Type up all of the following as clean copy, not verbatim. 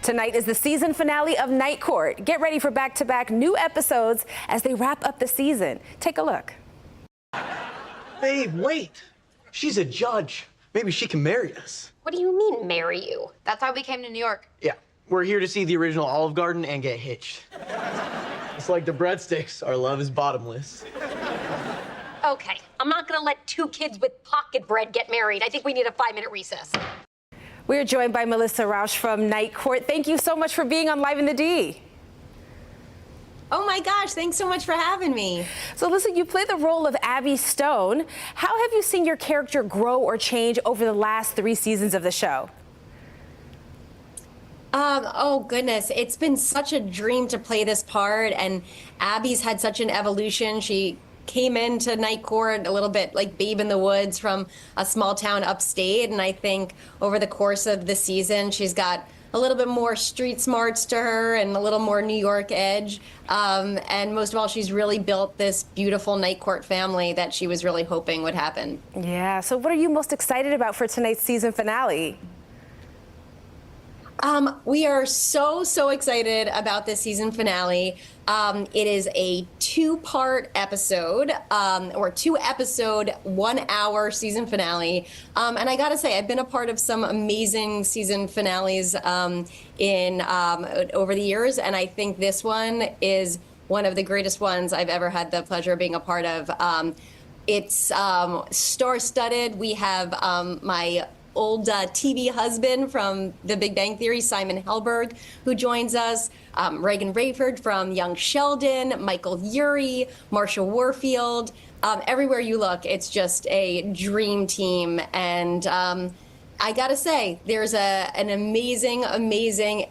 Tonight is the season finale of Night Court. Get ready for back-to-back new episodes as they wrap up the season. Take a look. Babe, wait. She's a judge. Maybe she can marry us. What do you mean, marry you? That's why we came to New York. Yeah, we're here to see the original Olive Garden and get hitched. It's like the breadsticks. Our love is bottomless. Okay, I'm not gonna let two kids with pocket bread get married. I think we need a 5-minute recess. We are joined by Melissa Rauch from Night Court. Thank you so much for being on Live in the D. Oh my gosh, thanks so much for having me. So listen, you play the role of Abby Stone. How have you seen your character grow or change over the last 3 seasons of the show? Oh goodness, it's been such a dream to play this part, and Abby's had such an evolution. She came into Night Court a little bit like Babe in the Woods from a small town upstate, and I think over the course of the season she's got a little bit more street smarts to her and a little more New York edge, and most of all, she's really built this beautiful Night Court family that she was really hoping would happen. Yeah, so what are you most excited about for tonight's season finale? We are so excited about this season finale. It is a 2-part episode, or 2-episode, 1-hour season finale. And I gotta say, I've been a part of some amazing season finales over the years, and I think this one is one of the greatest ones I've ever had the pleasure of being a part of. It's star-studded. We have my old TV husband from The Big Bang Theory, Simon Helberg, who joins us, Reagan Rayford from Young Sheldon, Michael Urie, Marsha Warfield. Everywhere you look, it's just a dream team. And I gotta say, there's an amazing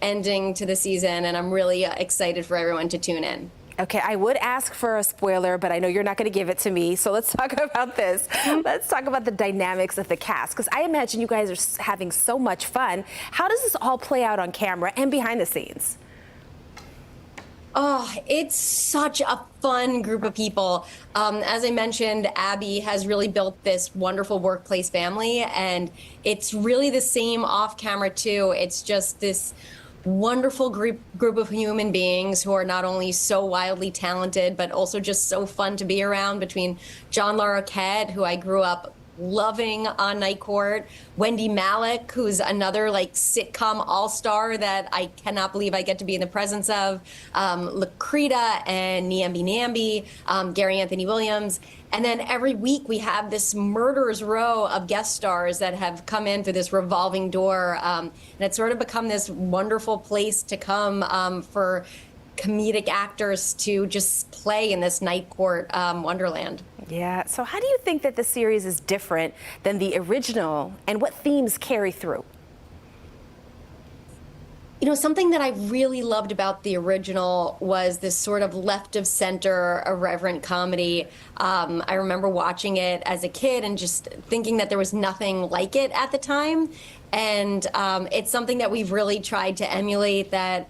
ending to the season, and I'm really excited for everyone to tune in. Okay, I would ask for a spoiler, but I know you're not going to give it to me. So let's talk about this. Let's talk about the dynamics of the cast, because I imagine you guys are having so much fun. How does this all play out on camera and behind the scenes? Oh, it's such a fun group of people. As I mentioned, Abby has really built this wonderful workplace family, and it's really the same off camera too. It's just this wonderful group of human beings who are not only so wildly talented, but also just so fun to be around, between John Larroquette, who I grew up loving on Night Court, Wendy Malick, who's another like sitcom all-star that I cannot believe I get to be in the presence of, Lakrita and Niambi, Gary Anthony Williams. And then every week we have this murderer's row of guest stars that have come in through this revolving door. And it's sort of become this wonderful place to come for comedic actors to just play in this Night Court wonderland. Yeah, so how do you think that the series is different than the original, and what themes carry through? You know, something that I really loved about the original was this sort of left of center, irreverent comedy. I remember watching it as a kid and just thinking that there was nothing like it at the time. And it's something that we've really tried to emulate, that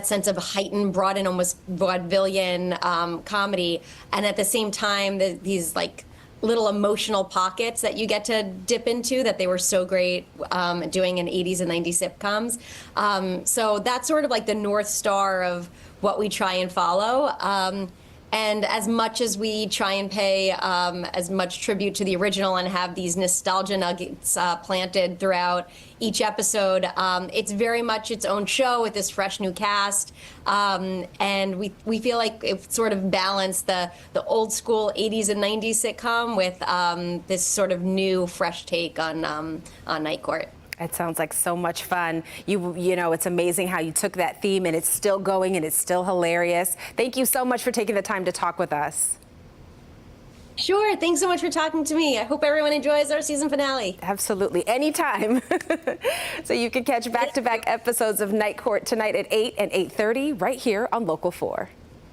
sense of heightened, brought in almost vaudevillian comedy. And at the same time, these like little emotional pockets that you get to dip into that they were so great doing in 80s and 90s sitcoms. So that's sort of like the North Star of what we try and follow. And as much as we try and pay as much tribute to the original and have these nostalgia nuggets planted throughout each episode, it's very much its own show with this fresh new cast. And we feel like it sort of balanced the old school 80s and 90s sitcom with this sort of new, fresh take on Night Court. It sounds like so much fun. You know, it's amazing how you took that theme and it's still going and it's still hilarious. Thank you so much for taking the time to talk with us. Sure. Thanks so much for talking to me. I hope everyone enjoys our season finale. Absolutely. Anytime. So you can catch back-to-back episodes of Night Court tonight at 8 and 8:30 right here on Local 4.